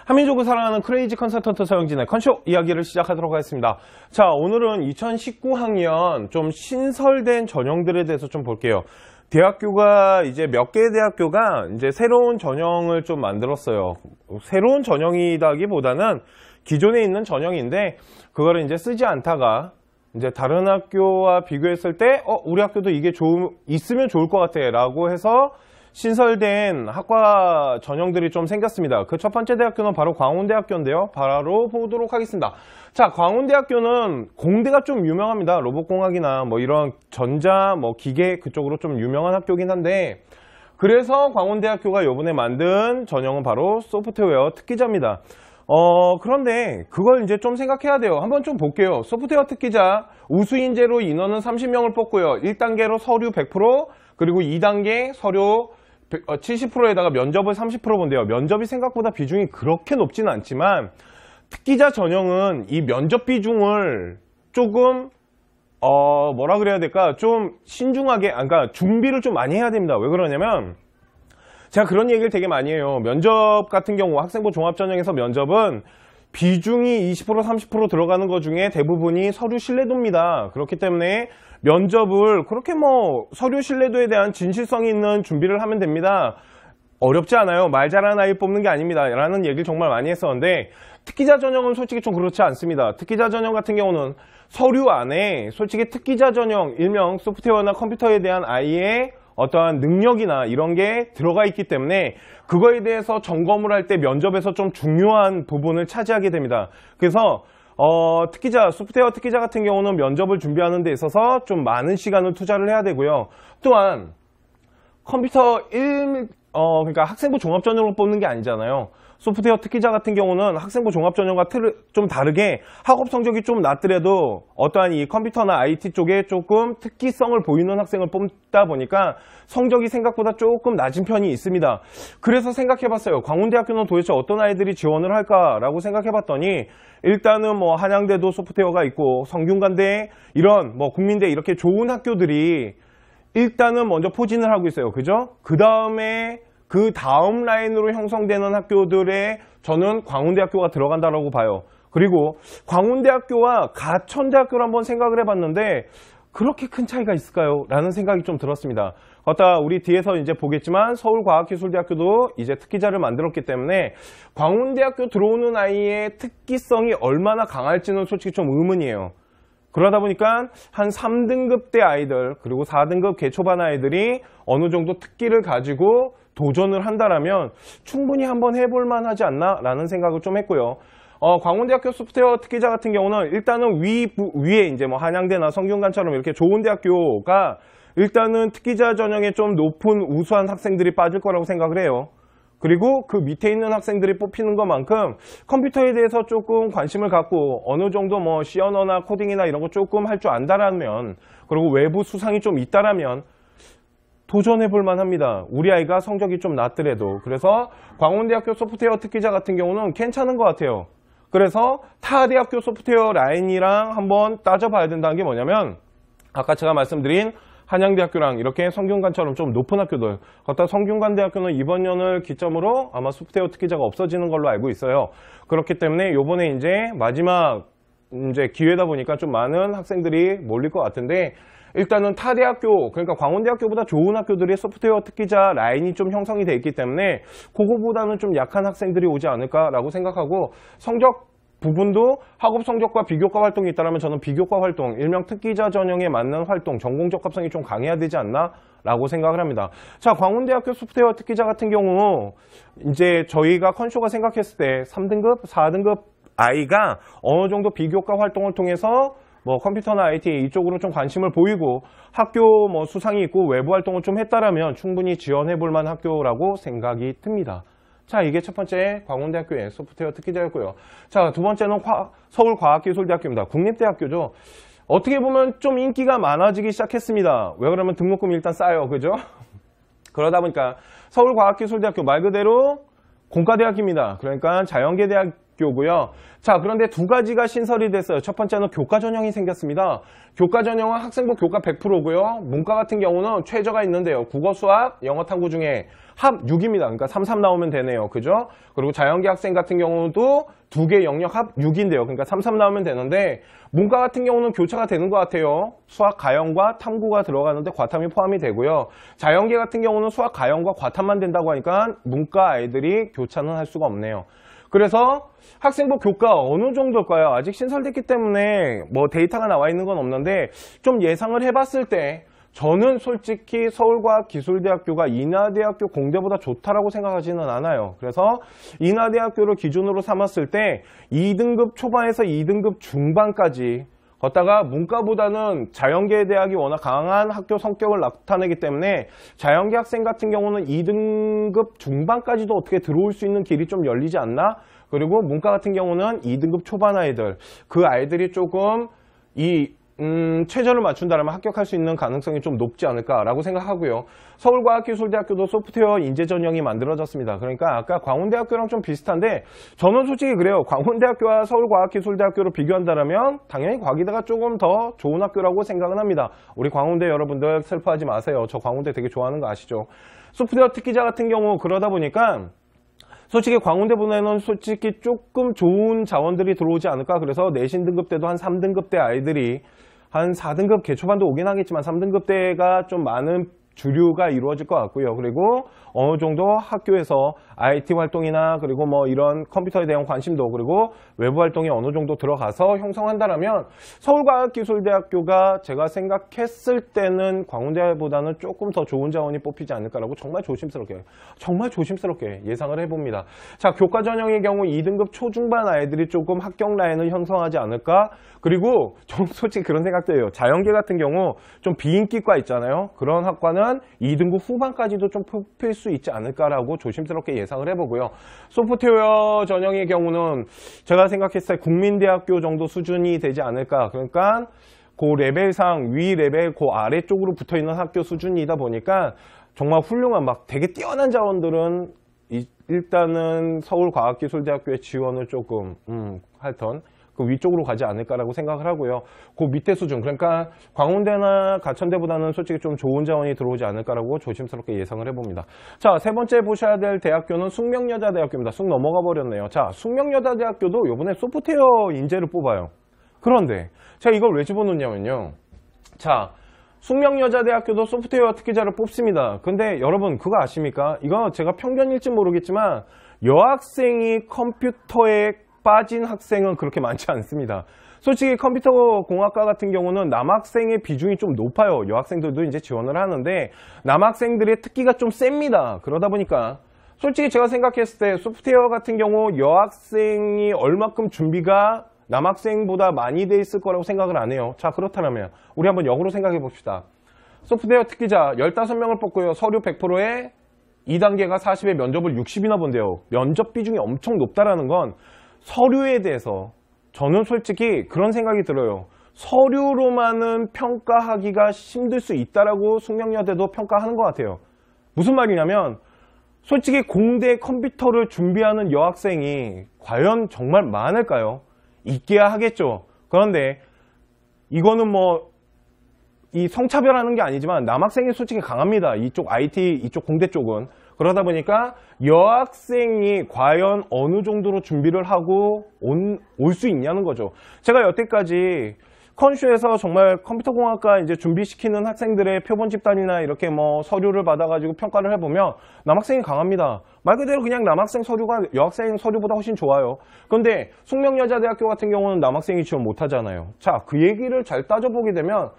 한민족을 사랑하는 크레이지 컨설턴트 서영진의 컨쇼 이야기를 시작하도록 하겠습니다. 자, 오늘은 2019학년 좀 신설된 전형들에 대해서 좀 볼게요. 대학교가 이제 몇 개의 대학교가 이제 새로운 전형을 좀 만들었어요. 새로운 전형이다기보다는 기존에 있는 전형인데 그거를 이제 쓰지 않다가 이제 다른 학교와 비교했을 때 우리 학교도 이게 있으면 좋을 것 같아 라고 해서 신설된 학과 전형들이 좀 생겼습니다. 그 첫 번째 대학교는 바로 광운대학교인데요. 바로 보도록 하겠습니다. 자, 광운대학교는 공대가 좀 유명합니다. 로봇공학이나 뭐 이런 전자, 뭐 기계 그쪽으로 좀 유명한 학교긴 한데 그래서 광운대학교가 이번에 만든 전형은 바로 소프트웨어 특기자입니다. 그런데 그걸 이제 좀 생각해야 돼요. 한번 좀 볼게요. 소프트웨어 특기자 우수 인재로 인원은 30명을 뽑고요. 1단계로 서류 100%, 그리고 2단계 서류 70%에다가 면접을 30% 본대요. 면접이 생각보다 비중이 그렇게 높지는 않지만 특기자 전형은 이 면접 비중을 조금 뭐라 그래야 될까? 좀 신중하게, 그러니까 준비를 좀 많이 해야 됩니다. 왜 그러냐면 제가 그런 얘기를 되게 많이 해요. 면접 같은 경우 학생부 종합전형에서 면접은 비중이 20% 30% 들어가는 것 중에 대부분이 서류 신뢰도입니다. 그렇기 때문에 면접을 그렇게 뭐 서류 신뢰도에 대한 진실성이 있는 준비를 하면 됩니다. 어렵지 않아요. 말 잘하는 아이 뽑는 게 아닙니다 라는 얘기를 정말 많이 했었는데 특기자 전형은 솔직히 좀 그렇지 않습니다. 특기자 전형 같은 경우는 서류 안에 솔직히 특기자 전형 일명 소프트웨어나 컴퓨터에 대한 아이의 어떠한 능력이나 이런 게 들어가 있기 때문에 그거에 대해서 점검을 할 때 면접에서 좀 중요한 부분을 차지하게 됩니다. 그래서 특기자, 소프트웨어 특기자 같은 경우는 면접을 준비하는 데 있어서 좀 많은 시간을 투자를 해야 되고요. 또한 컴퓨터 그러니까 학생부 종합전형으로 뽑는 게 아니잖아요. 소프트웨어 특기자 같은 경우는 학생부 종합전형과 좀 다르게 학업 성적이 좀 낮더라도 어떠한 이 컴퓨터나 IT 쪽에 조금 특기성을 보이는 학생을 뽑다 보니까 성적이 생각보다 조금 낮은 편이 있습니다. 그래서 생각해봤어요. 광운대학교는 도대체 어떤 아이들이 지원을 할까라고 생각해봤더니 일단은 뭐 한양대도 소프트웨어가 있고 성균관대 이런 뭐 국민대 이렇게 좋은 학교들이 일단은 먼저 포진을 하고 있어요. 그죠? 그 다음 라인으로 형성되는 학교들에 저는 광운대학교가 들어간다라고 봐요. 그리고 광운대학교와 가천대학교를 한번 생각을 해봤는데 그렇게 큰 차이가 있을까요? 라는 생각이 좀 들었습니다. 걷다 우리 뒤에서 이제 보겠지만 서울과학기술대학교도 이제 특기자를 만들었기 때문에 광운대학교 들어오는 아이의 특기성이 얼마나 강할지는 솔직히 좀 의문이에요. 그러다 보니까 한 3등급대 아이들 그리고 4등급 개초반 아이들이 어느 정도 특기를 가지고 도전을 한다라면 충분히 한번 해볼 만하지 않나 라는 생각을 좀 했고요. 광운대학교 소프트웨어 특기자 같은 경우는 일단은 위에 이제 뭐 한양대나 성균관처럼 이렇게 좋은 대학교가 일단은 특기자 전형에 좀 높은 우수한 학생들이 빠질 거라고 생각을 해요. 그리고 그 밑에 있는 학생들이 뽑히는 것만큼 컴퓨터에 대해서 조금 관심을 갖고 어느 정도 뭐 C 언어나 코딩이나 이런 거 조금 할 줄 안다라면 그리고 외부 수상이 좀 있다라면 도전해 볼 만합니다. 우리 아이가 성적이 좀 낮더라도. 그래서 광운대학교 소프트웨어 특기자 같은 경우는 괜찮은 것 같아요. 그래서 타 대학교 소프트웨어 라인이랑 한번 따져봐야 된다는 게 뭐냐면 아까 제가 말씀드린 한양대학교랑 이렇게 성균관처럼 좀 높은 학교들, 걷다 성균관대학교는 이번 년을 기점으로 아마 소프트웨어 특기자가 없어지는 걸로 알고 있어요. 그렇기 때문에 요번에 이제 마지막 이제 기회다 보니까 좀 많은 학생들이 몰릴 것 같은데 일단은 타 대학교, 그러니까 광운대학교보다 좋은 학교들이 소프트웨어 특기자 라인이 좀 형성이 돼 있기 때문에 그거보다는 좀 약한 학생들이 오지 않을까라고 생각하고 성적 부분도 학업 성적과 비교과 활동이 있다면 저는 비교과 활동, 일명 특기자 전형에 맞는 활동, 전공 적합성이 좀 강해야 되지 않나? 라고 생각을 합니다. 자, 광운대학교 소프트웨어 특기자 같은 경우 이제 저희가 컨쇼가 생각했을 때 3등급, 4등급 아이가 어느 정도 비교과 활동을 통해서 뭐 컴퓨터나 IT 이쪽으로 좀 관심을 보이고 학교 뭐 수상이 있고 외부 활동을 좀 했다라면 충분히 지원해 볼 만한 학교라고 생각이 듭니다. 자, 이게 첫 번째 광운대학교의 소프트웨어 특기자였고요. 자, 두 번째는 서울과학기술대학교입니다. 국립대학교죠. 어떻게 보면 좀 인기가 많아지기 시작했습니다. 왜 그러면 등록금이 일단 싸요. 그죠? 그러다 보니까 서울과학기술대학교 말 그대로 공과대학입니다. 그러니까 자연계 대학교고요. 자, 그런데 두 가지가 신설이 됐어요. 첫 번째는 교과 전형이 생겼습니다. 교과 전형은 학생부 교과 100%고요. 문과 같은 경우는 최저가 있는데요. 국어, 수학, 영어, 탐구 중에 합 6입니다. 그러니까 3, 3 나오면 되네요. 그죠? 그리고 자연계 학생 같은 경우도 2개 영역 합 6인데요. 그러니까 3, 3 나오면 되는데 문과 같은 경우는 교차가 되는 것 같아요. 수학 가형과 탐구가 들어가는데 과탐이 포함이 되고요. 자연계 같은 경우는 수학 가형과 과탐만 된다고 하니까 문과 아이들이 교차는 할 수가 없네요. 그래서 학생부 교과 어느 정도일까요? 아직 신설됐기 때문에 뭐 데이터가 나와 있는 건 없는데 좀 예상을 해봤을 때 저는 솔직히 서울과학기술대학교가 인하대학교 공대보다 좋다라고 생각하지는 않아요. 그래서 인하대학교를 기준으로 삼았을 때 2등급 초반에서 2등급 중반까지 걷다가 문과보다는 자연계 대학이 워낙 강한 학교 성격을 나타내기 때문에 자연계 학생 같은 경우는 2등급 중반까지도 어떻게 들어올 수 있는 길이 좀 열리지 않나? 그리고 문과 같은 경우는 2등급 초반 아이들, 그 아이들이 조금 최저를 맞춘다면 합격할 수 있는 가능성이 좀 높지 않을까라고 생각하고요. 서울과학기술대학교도 소프트웨어 인재 전형이 만들어졌습니다. 그러니까 아까 광운대학교랑 좀 비슷한데 저는 솔직히 그래요. 광운대학교와 서울과학기술대학교를 비교한다면 당연히 과기대가 조금 더 좋은 학교라고 생각은 합니다. 우리 광운대 여러분들 슬퍼하지 마세요. 저 광운대 되게 좋아하는 거 아시죠? 소프트웨어 특기자 같은 경우 그러다 보니까 솔직히 광운대보다는 솔직히 조금 좋은 자원들이 들어오지 않을까. 그래서 내신 등급 때도 한 3등급 대 아이들이 한 4등급 개초반도 오긴 하겠지만 3등급 대가 좀 많은 주류가 이루어질 것 같고요. 그리고 어느 정도 학교에서 IT 활동이나 그리고 뭐 이런 컴퓨터에 대한 관심도 그리고 외부 활동이 어느 정도 들어가서 형성한다면 서울과학기술대학교가 제가 생각했을 때는 광운대보다는 조금 더 좋은 자원이 뽑히지 않을까라고 정말 조심스럽게 예상을 해봅니다. 자, 교과 전형의 경우 2등급 초중반 아이들이 조금 합격 라인을 형성하지 않을까? 그리고 좀 솔직히 그런 생각도 해요. 자연계 같은 경우 좀 비인기과 있잖아요. 그런 학과는 2등급 후반까지도 좀 뽑힐 수 있지 않을까라고 조심스럽게 예상을 해보고요. 소프트웨어 전형의 경우는 제가 생각했을 때 국민대학교 정도 수준이 되지 않을까. 그러니까 그 레벨상 위 레벨 그 아래쪽으로 붙어있는 학교 수준이다 보니까 정말 훌륭한 막 되게 뛰어난 자원들은 일단은 서울과학기술대학교의 지원을 조금 하여튼 그 위쪽으로 가지 않을까라고 생각을 하고요. 그 밑에 수준, 그러니까 광운대나 가천대보다는 솔직히 좀 좋은 자원이 들어오지 않을까라고 조심스럽게 예상을 해봅니다. 자, 세 번째 보셔야 될 대학교는 숙명여자대학교입니다. 쑥 넘어가 버렸네요. 자, 숙명여자대학교도 이번에 소프트웨어 인재를 뽑아요. 그런데 제가 이걸 왜 집어넣냐면요. 자, 숙명여자대학교도 소프트웨어 특기자를 뽑습니다. 근데 여러분 그거 아십니까? 이거 제가 편견일지 모르겠지만 여학생이 컴퓨터에 빠진 학생은 그렇게 많지 않습니다. 솔직히 컴퓨터 공학과 같은 경우는 남학생의 비중이 좀 높아요. 여학생들도 이제 지원을 하는데 남학생들의 특기가 좀 셉니다. 그러다 보니까 솔직히 제가 생각했을 때 소프트웨어 같은 경우 여학생이 얼마큼 준비가 남학생보다 많이 돼 있을 거라고 생각을 안 해요. 자, 그렇다면 우리 한번 역으로 생각해 봅시다. 소프트웨어 특기자 15명을 뽑고요. 서류 100%에 2단계가 40에 면접을 60이나 본대요. 면접 비중이 엄청 높다라는 건 서류에 대해서 저는 솔직히 그런 생각이 들어요. 서류로만은 평가하기가 힘들 수 있다라고 숙명여대도 평가하는 것 같아요. 무슨 말이냐면 솔직히 공대 컴퓨터를 준비하는 여학생이 과연 정말 많을까요? 있게야 하겠죠. 그런데 이거는 뭐 이 성차별하는 게 아니지만 남학생이 솔직히 강합니다. 이쪽 IT, 이쪽 공대 쪽은. 그러다 보니까 여학생이 과연 어느 정도로 준비를 하고 올 수 있냐는 거죠. 제가 여태까지 컨슈에서 정말 컴퓨터공학과 이제 준비시키는 학생들의 표본 집단이나 이렇게 뭐 서류를 받아가지고 평가를 해보면 남학생이 강합니다. 말 그대로 그냥 남학생 서류가 여학생 서류보다 훨씬 좋아요. 그런데 숙명여자대학교 같은 경우는 남학생이 지원 못하잖아요. 자, 그 얘기를 잘 따져보게 되면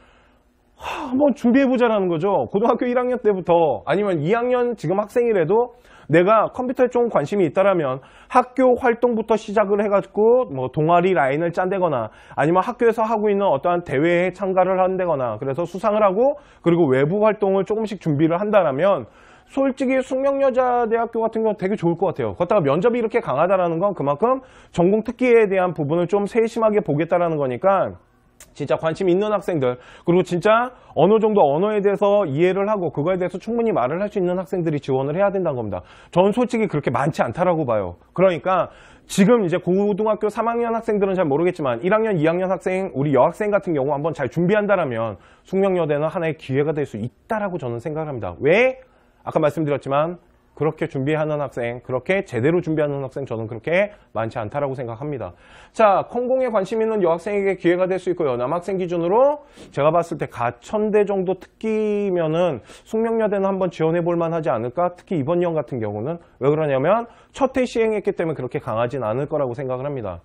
한번 준비해보자라는 거죠. 고등학교 1학년 때부터 아니면 2학년 지금 학생이라도 내가 컴퓨터에 좀 관심이 있다라면 학교 활동부터 시작을 해가지고 뭐 동아리 라인을 짠다거나 아니면 학교에서 하고 있는 어떠한 대회에 참가를 한다거나 그래서 수상을 하고 그리고 외부 활동을 조금씩 준비를 한다라면 솔직히 숙명여자대학교 같은 경우는 되게 좋을 것 같아요. 거기다가 면접이 이렇게 강하다라는 건 그만큼 전공 특기에 대한 부분을 좀 세심하게 보겠다라는 거니까 진짜 관심 있는 학생들 그리고 진짜 어느 정도 언어에 대해서 이해를 하고 그거에 대해서 충분히 말을 할 수 있는 학생들이 지원을 해야 된다는 겁니다. 저는 솔직히 그렇게 많지 않다라고 봐요. 그러니까 지금 이제 고등학교 3학년 학생들은 잘 모르겠지만 1학년, 2학년 학생, 우리 여학생 같은 경우 한번 잘 준비한다라면 숙명여대는 하나의 기회가 될 수 있다라고 저는 생각을 합니다. 왜? 아까 말씀드렸지만 그렇게 준비하는 학생, 그렇게 제대로 준비하는 학생 저는 그렇게 많지 않다라고 생각합니다. 자, 컴공에 관심 있는 여학생에게 기회가 될 수 있고요. 남학생 기준으로 제가 봤을 때 가천대 정도 특기면은 숙명여대는 한번 지원해 볼 만하지 않을까? 특히 이번 년 같은 경우는 왜 그러냐면 첫 해 시행했기 때문에 그렇게 강하진 않을 거라고 생각을 합니다.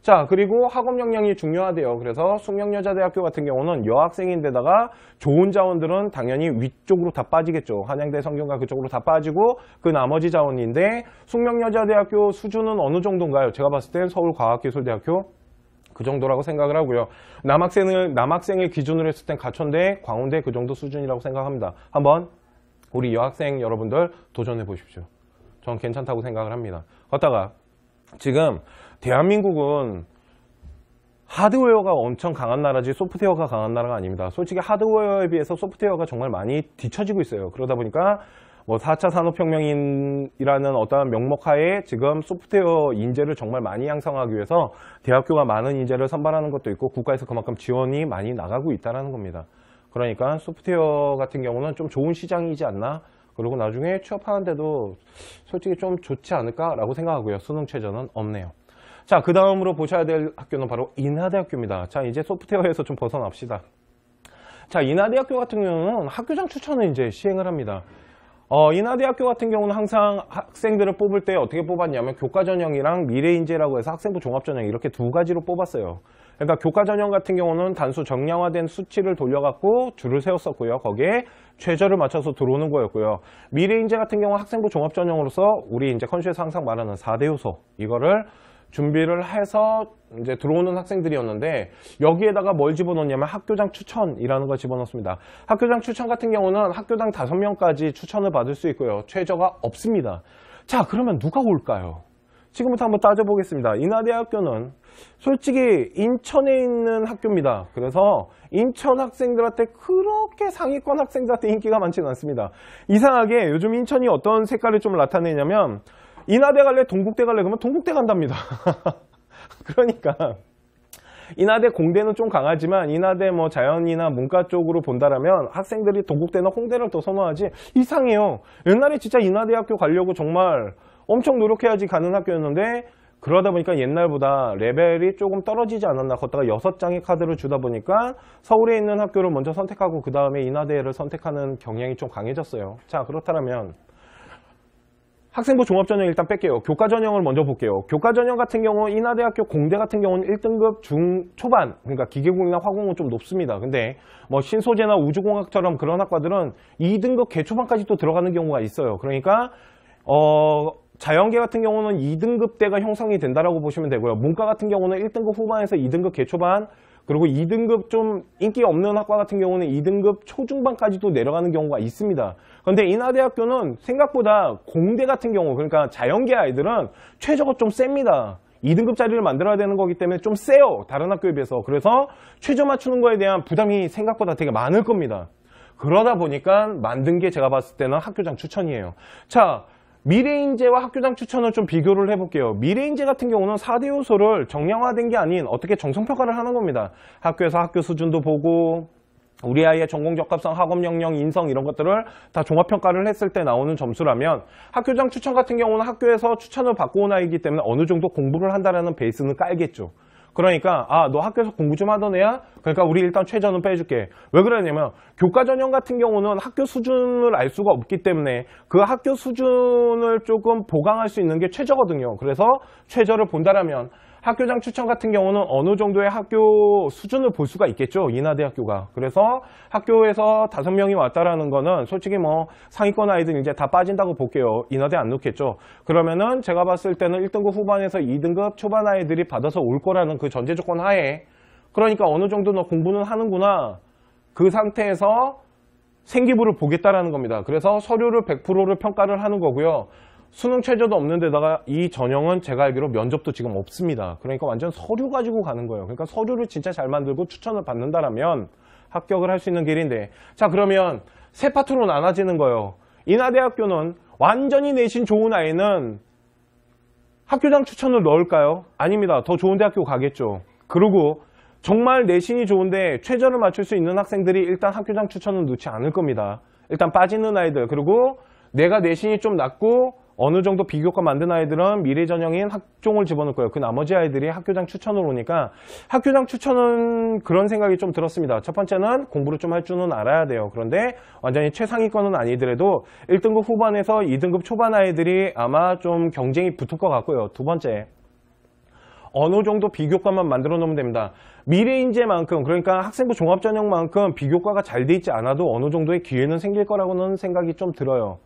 자, 그리고 학업 역량이 중요하대요. 그래서 숙명여자대학교 같은 경우는 여학생인데다가 좋은 자원들은 당연히 위쪽으로 다 빠지겠죠. 한양대, 성균관 그쪽으로 다 빠지고 그 나머지 자원인데 숙명여자대학교 수준은 어느 정도인가요? 제가 봤을 땐 서울과학기술대학교 그 정도라고 생각을 하고요. 남학생을 기준으로 했을 땐 가천대, 광운대 그 정도 수준이라고 생각합니다. 한번 우리 여학생 여러분들 도전해 보십시오. 전 괜찮다고 생각을 합니다. 걷다가 지금 대한민국은 하드웨어가 엄청 강한 나라지 소프트웨어가 강한 나라가 아닙니다. 솔직히 하드웨어에 비해서 소프트웨어가 정말 많이 뒤처지고 있어요. 그러다 보니까 뭐 4차 산업혁명이라는 어떠한 명목하에 지금 소프트웨어 인재를 정말 많이 양성하기 위해서 대학교가 많은 인재를 선발하는 것도 있고 국가에서 그만큼 지원이 많이 나가고 있다는 겁니다. 그러니까 소프트웨어 같은 경우는 좀 좋은 시장이지 않나? 그리고 나중에 취업하는데도 솔직히 좀 좋지 않을까라고 생각하고요. 수능 최저는 없네요. 자, 그 다음으로 보셔야 될 학교는 바로 인하대학교입니다. 자, 이제 소프트웨어에서 좀 벗어납시다. 자, 인하대학교 같은 경우는 학교장 추천을 이제 시행을 합니다. 인하대학교 같은 경우는 항상 학생들을 뽑을 때 어떻게 뽑았냐면 교과전형이랑 미래인재라고 해서 학생부 종합전형 이렇게 두 가지로 뽑았어요. 그러니까 교과전형 같은 경우는 단수 정량화된 수치를 돌려갖고 줄을 세웠었고요. 거기에 최저를 맞춰서 들어오는 거였고요. 미래인재 같은 경우는 학생부 종합전형으로서 우리 이제 컨슈에서 항상 말하는 4대 요소 이거를 준비를 해서 이제 들어오는 학생들이었는데 여기에다가 뭘 집어넣냐면 학교장 추천이라는 걸 집어넣습니다. 학교장 추천 같은 경우는 학교당 5명까지 추천을 받을 수 있고요. 최저가 없습니다. 자, 그러면 누가 올까요? 지금부터 한번 따져보겠습니다. 인하대학교는 솔직히 인천에 있는 학교입니다. 그래서 인천 학생들한테 그렇게 상위권 학생들한테 인기가 많지는 않습니다. 이상하게 요즘 인천이 어떤 색깔을 좀 나타내냐면 인하대 갈래? 동국대 갈래? 그러면 동국대 간답니다. 그러니까 인하대 공대는 좀 강하지만 인하대 뭐 자연이나 문과 쪽으로 본다라면 학생들이 동국대나 홍대를 더 선호하지 이상해요. 옛날에 진짜 인하대학교 가려고 정말 엄청 노력해야지 가는 학교였는데 그러다 보니까 옛날보다 레벨이 조금 떨어지지 않았나. 걷다가 6장의 카드를 주다 보니까 서울에 있는 학교를 먼저 선택하고 그 다음에 인하대를 선택하는 경향이 좀 강해졌어요. 자, 그렇다면 학생부 종합전형 일단 뺄게요. 교과전형을 먼저 볼게요. 교과전형 같은 경우 인하대학교 공대 같은 경우는 1등급 중초반, 그러니까 기계공이나 화공은 좀 높습니다. 근데 뭐 신소재나 우주공학처럼 그런 학과들은 2등급 개초반까지 또 들어가는 경우가 있어요. 그러니까 자연계 같은 경우는 2등급대가 형성이 된다라고 보시면 되고요. 문과 같은 경우는 1등급 후반에서 2등급 개초반, 그리고 2등급 좀 인기 없는 학과 같은 경우는 2등급 초중반까지도 내려가는 경우가 있습니다. 그런데 인하대학교는 생각보다 공대 같은 경우, 그러니까 자연계 아이들은 최저가 좀 셉니다. 2등급 자리를 만들어야 되는 거기 때문에 좀 세요. 다른 학교에 비해서. 그래서 최저 맞추는 거에 대한 부담이 생각보다 되게 많을 겁니다. 그러다 보니까 만든 게 제가 봤을 때는 학교장 추천이에요. 자, 미래인재와 학교장 추천을 좀 비교를 해볼게요. 미래인재 같은 경우는 4대 요소를 정량화된 게 아닌 어떻게 정성평가를 하는 겁니다. 학교에서 학교 수준도 보고 우리 아이의 전공 적합성, 학업 역량, 인성 이런 것들을 다 종합평가를 했을 때 나오는 점수라면 학교장 추천 같은 경우는 학교에서 추천을 받고 온 아이이기 때문에 어느 정도 공부를 한다는 베이스는 깔겠죠. 그러니까 너 학교에서 공부 좀 하던 애야? 그러니까 우리 일단 최저는 빼줄게. 왜 그러냐면 교과전형 같은 경우는 학교 수준을 알 수가 없기 때문에 그 학교 수준을 조금 보강할 수 있는 게 최저거든요. 그래서 최저를 본다라면 학교장 추천 같은 경우는 어느 정도의 학교 수준을 볼 수가 있겠죠. 인하대학교가. 그래서 학교에서 5명이 왔다라는 거는 솔직히 뭐 상위권 아이들 이제 다 빠진다고 볼게요. 인하대 안 넣겠죠. 그러면은 제가 봤을 때는 1등급 후반에서 2등급 초반 아이들이 받아서 올 거라는 그 전제 조건 하에 그러니까 어느 정도는 공부는 하는구나. 그 상태에서 생기부를 보겠다라는 겁니다. 그래서 서류를 100%를 평가를 하는 거고요. 수능 최저도 없는 데다가 이 전형은 제가 알기로 면접도 지금 없습니다. 그러니까 완전 서류 가지고 가는 거예요. 그러니까 서류를 진짜 잘 만들고 추천을 받는다라면 합격을 할 수 있는 길인데 자 그러면 세 파트로 나눠지는 거예요. 인하대학교는 완전히 내신 좋은 아이는 학교장 추천을 넣을까요? 아닙니다. 더 좋은 대학교 가겠죠. 그리고 정말 내신이 좋은데 최저를 맞출 수 있는 학생들이 일단 학교장 추천은 넣지 않을 겁니다. 일단 빠지는 아이들 그리고 내가 내신이 좀 낮고 어느 정도 비교과 만든 아이들은 미래 전형인 학종을 집어넣을 거예요. 그 나머지 아이들이 학교장 추천으로 오니까 학교장 추천은 그런 생각이 좀 들었습니다. 첫 번째는 공부를 좀 할 줄은 알아야 돼요. 그런데 완전히 최상위권은 아니더라도 1등급 후반에서 2등급 초반 아이들이 아마 좀 경쟁이 붙을 것 같고요. 두 번째, 어느 정도 비교과만 만들어 놓으면 됩니다. 미래인재만큼, 그러니까 학생부 종합전형만큼 비교과가 잘 돼 있지 않아도 어느 정도의 기회는 생길 거라고는 생각이 좀 들어요.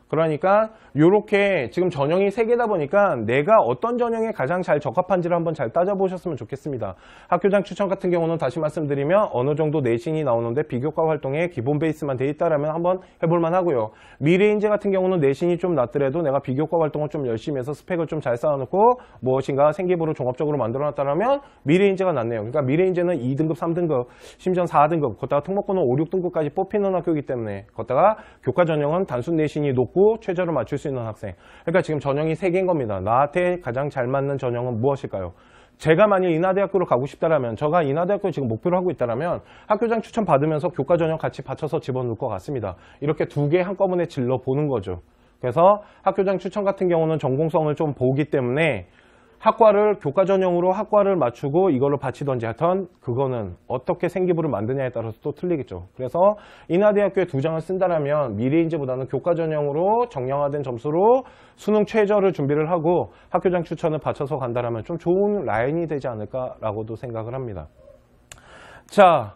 그러니까 요렇게 지금 전형이 3개다 보니까 내가 어떤 전형에 가장 잘 적합한지를 한번 잘 따져보셨으면 좋겠습니다. 학교장 추천 같은 경우는 다시 말씀드리면 어느 정도 내신이 나오는데 비교과 활동에 기본 베이스만 돼 있다라면 한번 해볼만 하고요. 미래인재 같은 경우는 내신이 좀 낮더라도 내가 비교과 활동을 좀 열심히 해서 스펙을 좀 잘 쌓아놓고 무엇인가 생기부를 종합적으로 만들어놨다면 미래인재가 낫네요. 그러니까 미래인재는 2등급, 3등급, 심지어 4등급, 거기다가 특목고는 5, 6등급까지 뽑히는 학교이기 때문에 거기다가 교과 전형은 단순 내신이 높고 최저를 맞출 수 있는 학생. 그러니까 지금 전형이 3개인 겁니다. 나한테 가장 잘 맞는 전형은 무엇일까요? 제가 만약 인하대학교를 가고 싶다라면, 제가 인하대학교 지금 목표를 하고 있다라면 학교장 추천 받으면서 교과 전형 같이 받쳐서 집어넣을 것 같습니다. 이렇게 2개 한꺼번에 질러 보는 거죠. 그래서 학교장 추천 같은 경우는 전공성을 좀 보기 때문에 학과를 교과 전형으로 학과를 맞추고 이걸로 바치던지 하여튼 그거는 어떻게 생기부를 만드냐에 따라서 또 틀리겠죠. 그래서 인하대학교에 2장을 쓴다라면 미래인재보다는 교과 전형으로 정량화된 점수로 수능 최저를 준비를 하고 학교장 추천을 바쳐서 간다라면 좀 좋은 라인이 되지 않을까라고도 생각을 합니다. 자,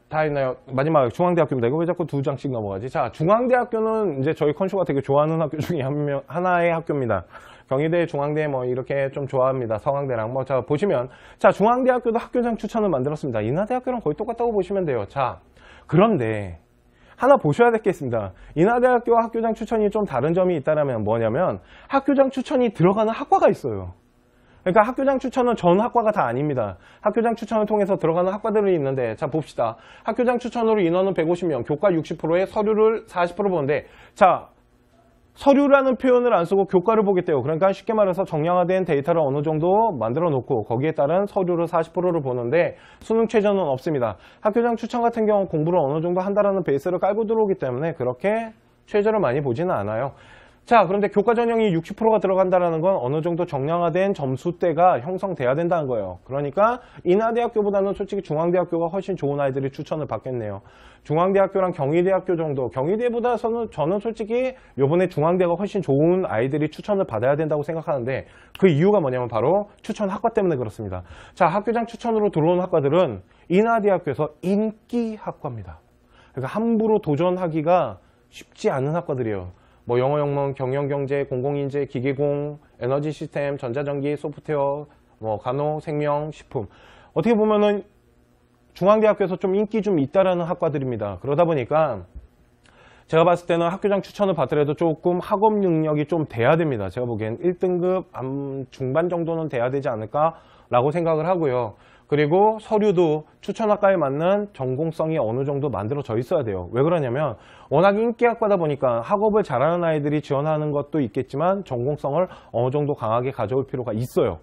다 했나요? 마지막 중앙대학교입니다. 이거 왜 자꾸 2장씩 넘어가지? 자, 중앙대학교는 이제 저희 컨쇼가 되게 좋아하는 학교 중에 하나의 학교입니다. 경희대, 중앙대 뭐 이렇게 좀 좋아합니다. 서강대랑 자 보시면 자 중앙대학교도 학교장 추천을 만들었습니다. 인하대학교랑 거의 똑같다고 보시면 돼요. 자 그런데 하나 보셔야 될 게 있습니다. 인하대학교와 학교장 추천이 좀 다른 점이 있다면 뭐냐면 학교장 추천이 들어가는 학과가 있어요. 그러니까 학교장 추천은 전 학과가 다 아닙니다. 학교장 추천을 통해서 들어가는 학과들이 있는데 자 봅시다. 학교장 추천으로 인원은 150명, 교과 60%에 서류를 40% 보는데 자 서류라는 표현을 안 쓰고 교과를 보겠대요. 그러니까 쉽게 말해서 정량화된 데이터를 어느 정도 만들어 놓고 거기에 따른 서류를 40%를 보는데 수능 최저는 없습니다. 학교장 추천 같은 경우 공부를 어느 정도 한다라는 베이스를 깔고 들어오기 때문에 그렇게 최저를 많이 보지는 않아요. 자 그런데 교과 전형이 60%가 들어간다는 건 어느 정도 정량화된 점수대가 형성돼야 된다는 거예요. 그러니까 인하대학교보다는 솔직히 중앙대학교가 훨씬 좋은 아이들이 추천을 받겠네요. 중앙대학교랑 경희대학교 정도, 경희대보다는 저는 솔직히 요번에 중앙대가 훨씬 좋은 아이들이 추천을 받아야 된다고 생각하는데 그 이유가 뭐냐면 바로 추천 학과 때문에 그렇습니다. 자 학교장 추천으로 들어온 학과들은 인하대학교에서 인기 학과입니다. 그러니까 함부로 도전하기가 쉽지 않은 학과들이에요. 뭐 영어, 영문, 경영경제, 공공인재, 기계공, 에너지 시스템, 전자전기, 소프트웨어, 뭐 간호, 생명, 식품. 어떻게 보면은 중앙대학교에서 좀 인기 좀 있다라는 학과들입니다. 그러다 보니까 제가 봤을 때는 학교장 추천을 받더라도 조금 학업 능력이 좀 돼야 됩니다. 제가 보기엔 1등급 중반 정도는 돼야 되지 않을까라고 생각을 하고요. 그리고 서류도 추천학과에 맞는 전공성이 어느 정도 만들어져 있어야 돼요. 왜 그러냐면 워낙 인기학과다 보니까 학업을 잘하는 아이들이 지원하는 것도 있겠지만 전공성을 어느 정도 강하게 가져올 필요가 있어요.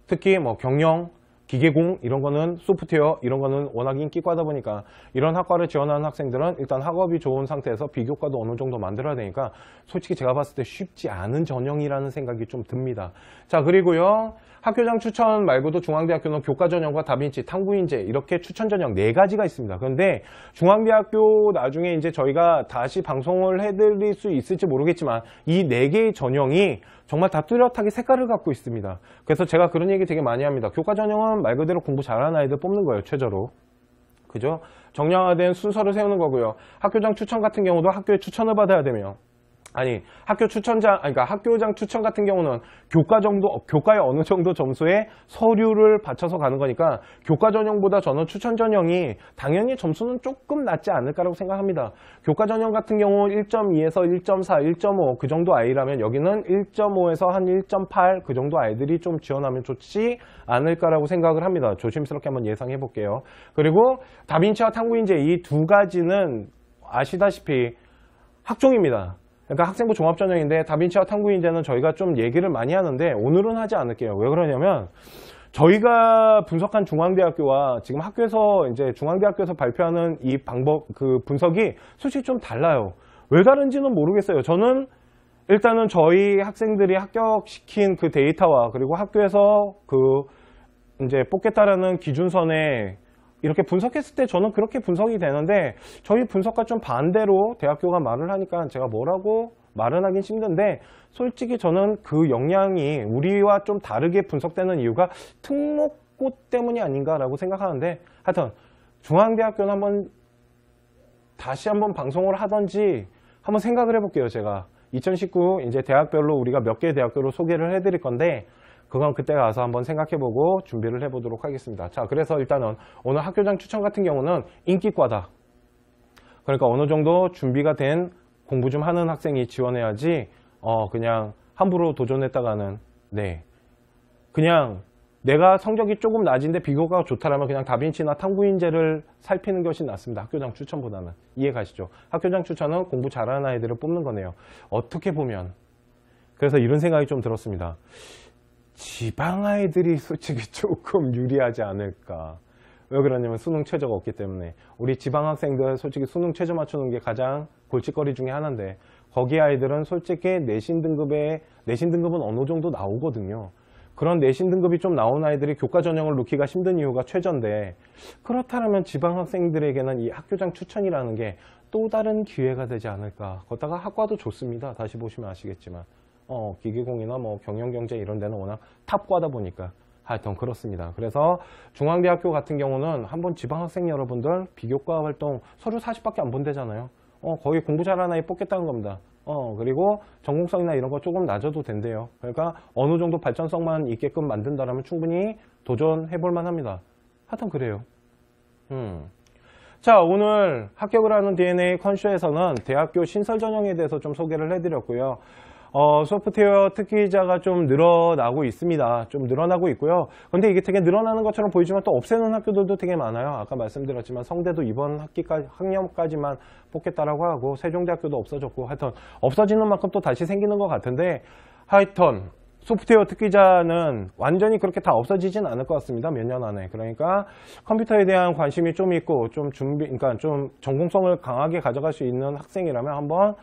특히 뭐 경영, 기계공 이런 거는 소프트웨어 이런 거는 워낙 인기과다 보니까 이런 학과를 지원하는 학생들은 일단 학업이 좋은 상태에서 비교과도 어느 정도 만들어야 되니까 솔직히 제가 봤을 때 쉽지 않은 전형이라는 생각이 좀 듭니다. 자 그리고요 학교장 추천 말고도 중앙대학교는 교과 전형과 다빈치, 탐구인재 이렇게 추천 전형 4가지가 있습니다. 그런데 중앙대학교 나중에 이제 저희가 다시 방송을 해드릴 수 있을지 모르겠지만 이 4개의 전형이 정말 다 뚜렷하게 색깔을 갖고 있습니다. 그래서 제가 그런 얘기 되게 많이 합니다. 교과 전형은 말 그대로 공부 잘하는 아이들 뽑는 거예요. 최저로. 그죠? 정량화된 순서를 세우는 거고요. 학교장 추천 같은 경우도 학교에 추천을 받아야 되며 아니 학교 추천장 그러니까 학교장 추천 같은 경우는 교과에 어느 정도 점수의 서류를 바쳐서 가는 거니까 교과 전형보다 저는 추천 전형이 당연히 점수는 조금 낮지 않을까라고 생각합니다. 교과 전형 같은 경우 1.2에서 1.4, 1.5 그 정도 아이라면 여기는 1.5에서 한 1.8 그 정도 아이들이 좀 지원하면 좋지 않을까라고 생각을 합니다. 조심스럽게 한번 예상해 볼게요. 그리고 다빈치와 탐구인재 이 2가지는 아시다시피 학종입니다. 그러니까 학생부 종합전형인데 다빈치와 탐구인재는 저희가 좀 얘기를 많이 하는데 오늘은 하지 않을게요. 왜 그러냐면 저희가 분석한 중앙대학교와 지금 학교에서 이제 중앙대학교에서 발표하는 이 방법 그 분석이 솔직히 좀 달라요. 왜 다른지는 모르겠어요. 저는 일단은 저희 학생들이 합격시킨 그 데이터와 그리고 학교에서 그 이제 뽑겠다라는 기준선에 이렇게 분석했을 때 저는 그렇게 분석이 되는데 저희 분석과 좀 반대로 대학교가 말을 하니까 제가 뭐라고 말은 하긴 힘든데 솔직히 저는 그 역량이 우리와 좀 다르게 분석되는 이유가 특목고 때문이 아닌가라고 생각하는데 하여튼 중앙대학교는 다시 한번 방송을 하던지 한번 생각을 해볼게요. 제가 2019 이제 대학별로 우리가 몇 개의 대학교로 소개를 해드릴 건데 그건 그때 가서 한번 생각해보고 준비를 해보도록 하겠습니다. 자, 그래서 일단은 오늘 학교장 추천 같은 경우는 인기과다. 그러니까 어느 정도 준비가 된 공부 좀 하는 학생이 지원해야지 그냥 함부로 도전했다가는 그냥 내가 성적이 조금 낮은데 비교가 좋다라면 그냥 다빈치나 탐구인재를 살피는 것이 낫습니다. 학교장 추천보다는. 이해 가시죠? 학교장 추천은 공부 잘하는 아이들을 뽑는 거네요. 어떻게 보면. 그래서 이런 생각이 좀 들었습니다. 지방 아이들이 솔직히 조금 유리하지 않을까. 왜 그러냐면 수능 최저가 없기 때문에. 우리 지방 학생들 솔직히 수능 최저 맞추는 게 가장 골칫거리 중에 하나인데 거기 아이들은 솔직히 내신 등급은 어느 정도 나오거든요. 그런 내신 등급이 좀 나온 아이들이 교과 전형을 놓기가 힘든 이유가 최저인데 그렇다면 지방 학생들에게는 이 학교장 추천이라는 게 또 다른 기회가 되지 않을까. 거기다가 학과도 좋습니다. 다시 보시면 아시겠지만 기계공이나 뭐 경영경제 이런 데는 워낙 탑과다 보니까 하여튼 그렇습니다. 그래서 중앙대학교 같은 경우는 한번 지방학생 여러분들 비교과 활동 서류 40밖에 안 본대잖아요. 거기 공부 잘하는 아이 뽑겠다는 겁니다. 그리고 전공성이나 이런 거 조금 낮아도 된대요. 그러니까 어느 정도 발전성만 있게끔 만든다면 충분히 도전해볼 만합니다. 하여튼 그래요. 자, 오늘 합격을 하는 DNA 컨쇼에서는 대학교 신설 전형에 대해서 좀 소개를 해드렸고요. 소프트웨어 특기자가 좀 늘어나고 있습니다. 좀 늘어나고 있고요. 근데 이게 되게 늘어나는 것처럼 보이지만 또 없애는 학교들도 되게 많아요. 아까 말씀드렸지만 성대도 이번 학년까지만 뽑겠다라고 하고 세종대학교도 없어졌고 하여튼 없어지는 만큼 또 다시 생기는 것 같은데 하여튼 소프트웨어 특기자는 완전히 그렇게 다 없어지진 않을 것 같습니다. 몇 년 안에. 그러니까 컴퓨터에 대한 관심이 좀 있고 그러니까 좀 전공성을 강하게 가져갈 수 있는 학생이라면 한번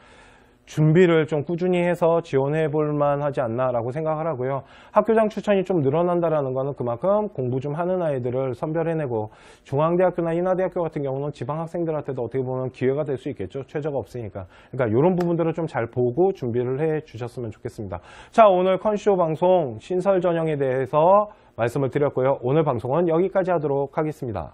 준비를 좀 꾸준히 해서 지원해 볼 만하지 않나라고 생각을 하고요. 학교장 추천이 좀 늘어난다라는 거는 그만큼 공부 좀 하는 아이들을 선별해내고 중앙대학교나 인하대학교 같은 경우는 지방 학생들한테도 어떻게 보면 기회가 될 수 있겠죠. 최저가 없으니까. 그러니까 이런 부분들을 좀 잘 보고 준비를 해 주셨으면 좋겠습니다. 자, 오늘 컨쇼 방송 신설 전형에 대해서 말씀을 드렸고요. 오늘 방송은 여기까지 하도록 하겠습니다.